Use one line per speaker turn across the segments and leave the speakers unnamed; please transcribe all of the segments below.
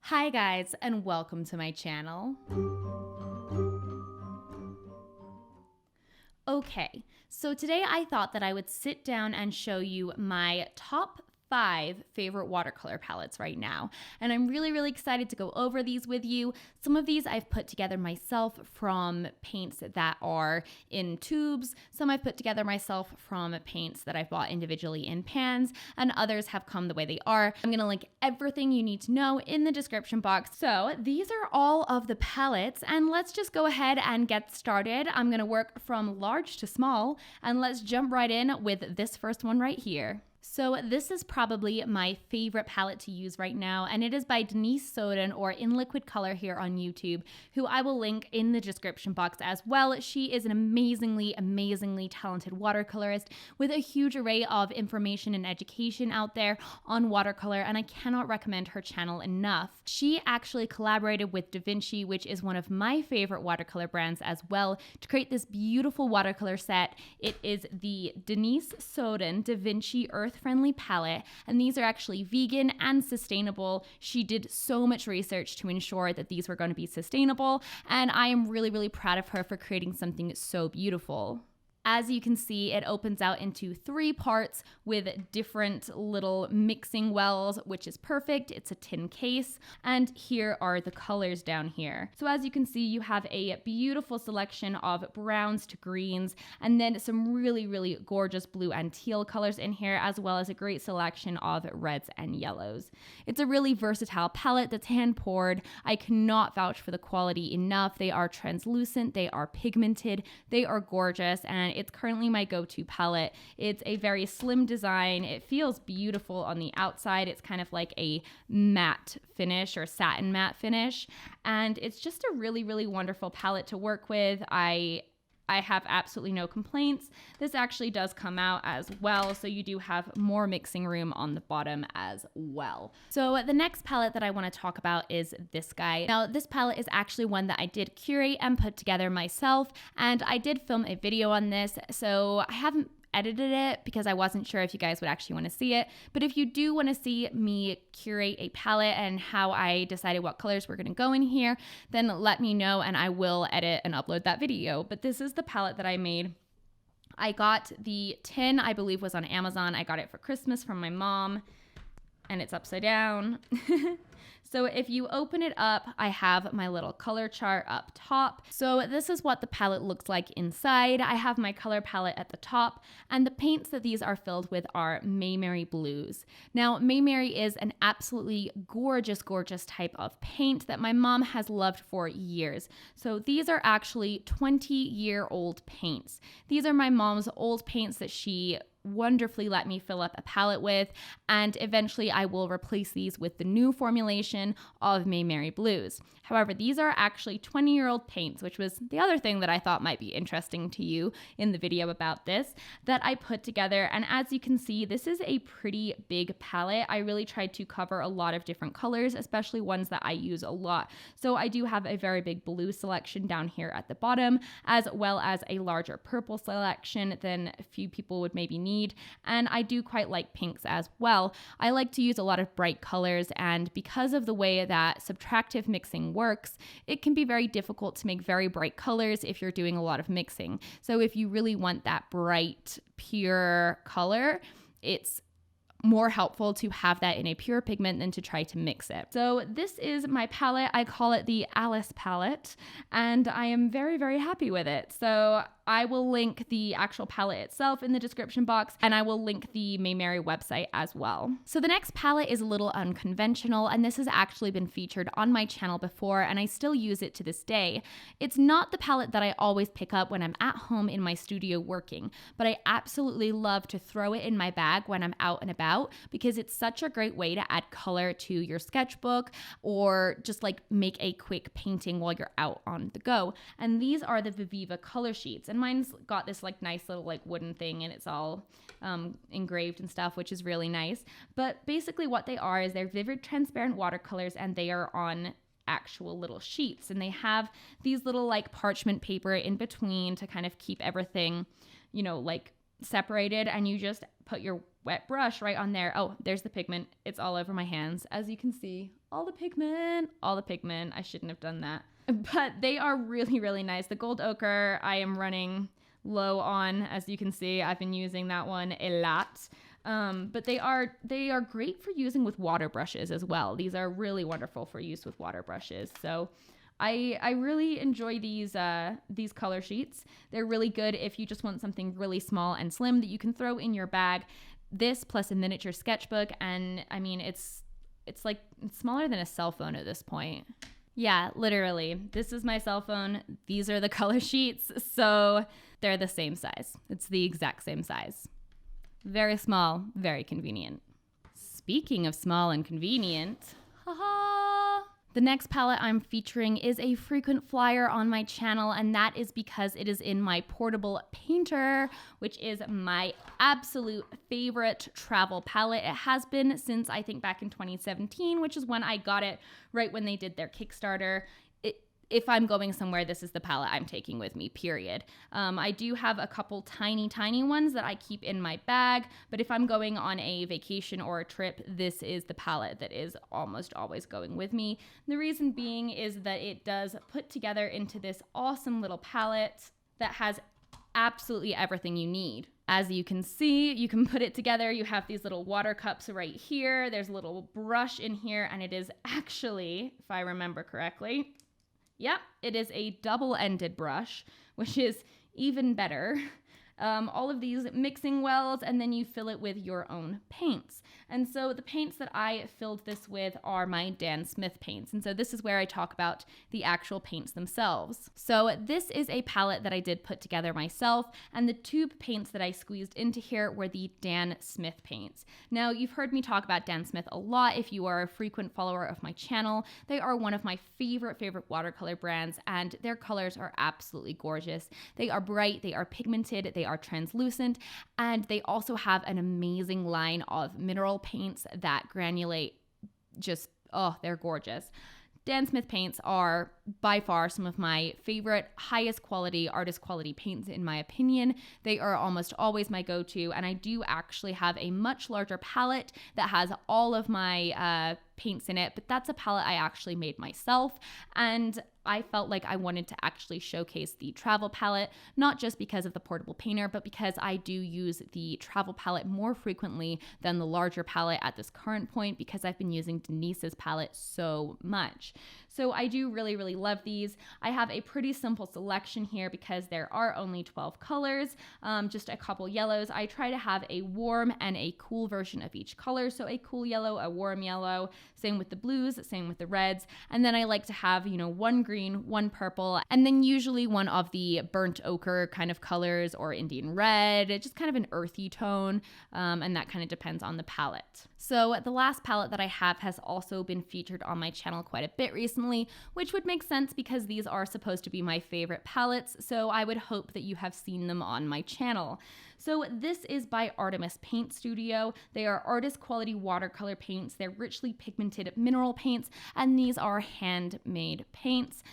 Hi guys, and welcome to my channel. Okay, so today I thought that I would sit down and show you my top 5 favorite watercolor palettes right now, and I'm really excited to go over these with you. Some of these I've put together myself from paints that are in tubes, some I've put together myself from paints that I've bought individually in pans, and others have come the way they are. I'm gonna link everything you need to know in the description box. So these are all of the palettes, and let's just go ahead and get started. I'm gonna work from large to small, and let's jump right in with this first one right here. So this is probably my favorite palette to use right now, and it is by Denise Soudan, or In Liquid Color here on YouTube, who I will link in the description box as well. She is an amazingly talented watercolorist with a huge array of information and education out there on watercolor, and I cannot recommend her channel enough. She actually collaborated with Da Vinci, which is one of my favorite watercolor brands as well, to create this beautiful watercolor set. It is the Denise Soudan Da Vinci Earth-Friendly palette, and these are actually vegan and sustainable. She did so much research to ensure that these were going to be sustainable, and I am really proud of her for creating something so beautiful. As you can see, it opens out into 3 parts with different little mixing wells, which is perfect. It's a tin case, and here are the colors down here. So as you can see, you have a beautiful selection of browns to greens, and then some really gorgeous blue and teal colors in here, as well as a great selection of reds and yellows. It's a really versatile palette that's hand poured. I cannot vouch for the quality enough. They are translucent, they are pigmented, they are gorgeous, and it's currently my go-to palette. It's a very slim design. It feels beautiful on the outside. It's kind of like a matte finish or satin matte finish, and it's just a really wonderful palette to work with. I have absolutely no complaints. This actually does come out as well, so you do have more mixing room on the bottom as well. So the next palette that I want to talk about is this guy. Now, this palette is actually one that I did curate and put together myself, and I did film a video on this, so I haven't edited it because I wasn't sure if you guys would actually want to see it. But if you do want to see me curate a palette and how I decided what colors we're going to go in here, then let me know and I will edit and upload that video. But this is the palette that I made. I got the tin, I believe was on Amazon. I got it for Christmas from my mom, and it's upside down. So if you open it up, I have my little color chart up top. So this is what the palette looks like inside. I have my color palette at the top, and the paints that these are filled with are Mayberry blues. Now, Mayberry is an absolutely gorgeous type of paint that my mom has loved for years. So these are actually 20-year-old paints. These are my mom's old paints that she wonderfully let me fill up a palette with, and eventually I will replace these with the new formulation of Mayberry blues. However, these are actually 20-year-old paints, which was the other thing that I thought might be interesting to you in the video about this that I put together. And as you can see, this is a pretty big palette. I really tried to cover a lot of different colors, especially ones that I use a lot. So I do have a very big blue selection down here at the bottom, as well as a larger purple selection than a few people would maybe need. And I do quite like pinks as well. I like to use a lot of bright colors, and because of the way that subtractive mixing works, it can be very difficult to make very bright colors if you're doing a lot of mixing. So if you really want that bright, pure color, it's more helpful to have that in a pure pigment than to try to mix it. So this is my palette. I call it the Alice palette, and I am very happy with it. So I will link the actual palette itself in the description box, and I will link the Mayberry website as well. So the next palette is a little unconventional, and this has actually been featured on my channel before, and I still use it to this day. It's not the palette that I always pick up when I'm at home in my studio working, but I absolutely love to throw it in my bag when I'm out and about, because it's such a great way to add color to your sketchbook or just like make a quick painting while you're out on the go. And these are the Viva color sheets, and mine's got this like nice little like wooden thing, and it's all engraved and stuff, which is really nice. But basically what they are is they're vivid transparent watercolors, and they are on actual little sheets, and they have these little like parchment paper in between to kind of keep everything, you know, like separated, and you just put your wet brush right on there. Oh, there's the pigment. It's all over my hands. As you can see, all the pigment. I shouldn't have done that. But they are really, really nice. The gold ochre I am running low on. As you can see, I've been using that one a lot. But they are great for using with water brushes as well. These are really wonderful for use with water brushes. So I really enjoy these color sheets. They're really good if you just want something really small and slim that you can throw in your bag. This plus a miniature sketchbook, and I mean it's smaller than a cell phone at this point. Yeah, literally. This is my cell phone. These are the color sheets, so they're the same size. It's the exact same size. Very small, very convenient. Speaking of small and convenient, the next palette I'm featuring is a frequent flyer on my channel, and that is because it is in my portable painter, which is my absolute favorite travel palette. It has been since I think back in 2017, which is when I got it, right when they did their Kickstarter. If I'm going somewhere, this is the palette I'm taking with me, period. I do have a couple tiny ones that I keep in my bag, but if I'm going on a vacation or a trip, this is the palette that is almost always going with me. The reason being is that it does put together into this awesome little palette that has absolutely everything you need. As you can see, you can put it together. You have these little water cups right here. There's a little brush in here, and it is actually, if I remember correctly, yep, it is a double-ended brush, which is even better. All of these mixing wells, and then you fill it with your own paints. And so the paints that I filled this with are my Dan Smith paints. And so this is where I talk about the actual paints themselves. So this is a palette that I did put together myself, and the tube paints that I squeezed into here were the Dan Smith paints. Now, you've heard me talk about Dan Smith a lot if you are a frequent follower of my channel. They are one of my favorite watercolor brands, and their colors are absolutely gorgeous. They are bright, they are pigmented, they are translucent, and they also have an amazing line of mineral paints that granulate. Just, oh, they're gorgeous. Dan Smith paints are by far some of my favorite, highest quality, artist quality paints in my opinion. They are almost always my go-to, and I do actually have a much larger palette that has all of my paints in it, but that's a palette I actually made myself, and I felt like I wanted to actually showcase the travel palette, not just because of the portable painter, but because I do use the travel palette more frequently than the larger palette at this current point, because I've been using Denise's palette so much. So I do really love these. I have a pretty simple selection here because there are only 12 colors, just a couple yellows. I try to have a warm and a cool version of each color. So a cool yellow, a warm yellow, same with the blues, same with the reds. And then I like to have, one green, one purple, and then usually one of the burnt ochre kind of colors or Indian red, just kind of an earthy tone. And that kind of depends on the palette. So the last palette that I have has also been featured on my channel quite a bit recently, which would make sense because these are supposed to be my favorite palettes, so I would hope that you have seen them on my channel. So this is by Artemis Paint Studio. They are artist quality watercolor paints. They're richly pigmented mineral paints, and these are handmade paints.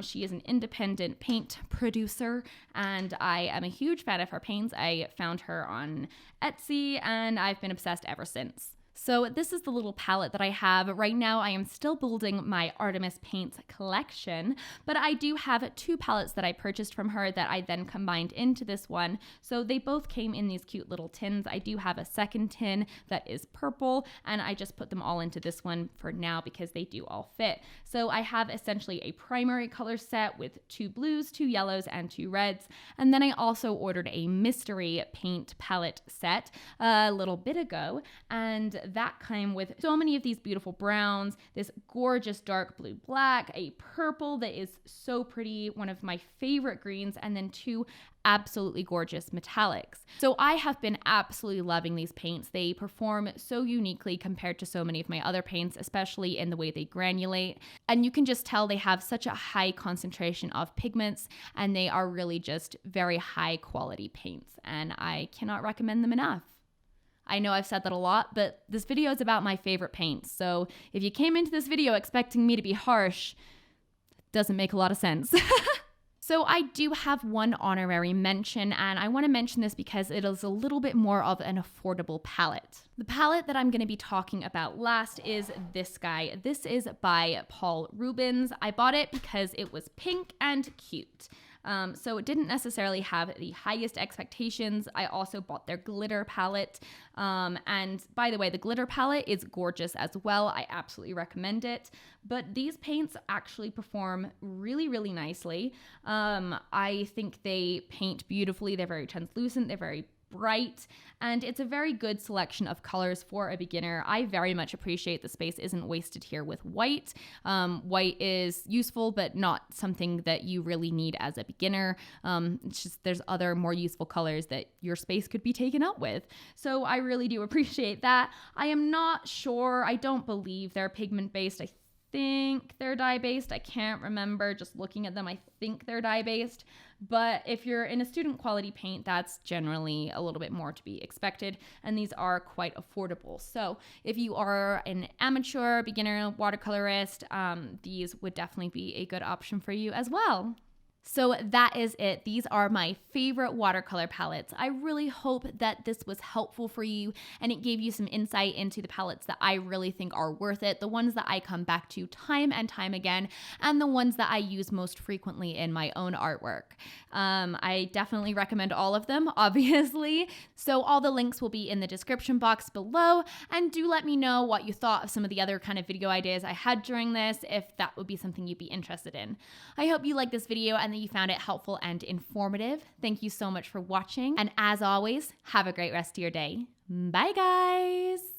She is an independent paint producer, and I am a huge fan of her paints. I found her on Etsy, and I've been obsessed ever since. So this is the little palette that I have. Right now I am still building my Artemis Paints collection, but I do have 2 palettes that I purchased from her that I then combined into this one. So they both came in these cute little tins. I do have a second tin that is purple, and I just put them all into this one for now because they do all fit. So I have essentially a primary color set with 2 blues, 2 yellows, and 2 reds. And then I also ordered a mystery paint palette set a little bit ago, and that came with so many of these beautiful browns, this gorgeous dark blue black, a purple that is so pretty, one of my favorite greens, and then 2 absolutely gorgeous metallics. So I have been absolutely loving these paints. They perform so uniquely compared to so many of my other paints, especially in the way they granulate. And you can just tell they have such a high concentration of pigments, and they are really just very high quality paints, and I cannot recommend them enough. I know I've said that a lot, but this video is about my favorite paints. So if you came into this video expecting me to be harsh, it doesn't make a lot of sense. So I do have one honorary mention, and I want to mention this because it is a little bit more of an affordable palette. The palette that I'm going to be talking about last is this guy. This is by Paul Reubens. I bought it because it was pink and cute. So it didn't necessarily have the highest expectations. I also bought their glitter palette. And by the way, the glitter palette is gorgeous as well. I absolutely recommend it. But these paints actually perform really, really nicely. I think they paint beautifully. They're very translucent. They're very bright, and it's a very good selection of colors for a beginner. I very much appreciate the space isn't wasted here with white. White is useful, but not something that you really need as a beginner. It's just there's other more useful colors that your space could be taken up with. So I really do appreciate that. I am not sure. I don't believe they're pigment-based. I think they're dye-based. I can't remember. Just looking at them, I think they're dye-based. But if you're in a student quality paint, that's generally a little bit more to be expected. And these are quite affordable. So if you are an amateur, beginner watercolorist, these would definitely be a good option for you as well. So that is it. These are my favorite watercolor palettes. I really hope that this was helpful for you and it gave you some insight into the palettes that I really think are worth it, the ones that I come back to time and time again, and the ones that I use most frequently in my own artwork. I definitely recommend all of them, obviously. So all the links will be in the description box below, and do let me know what you thought of some of the other kind of video ideas I had during this, if that would be something you'd be interested in. I hope you liked this video and that you found it helpful and informative. Thank you so much for watching. And as always, have a great rest of your day. Bye, guys.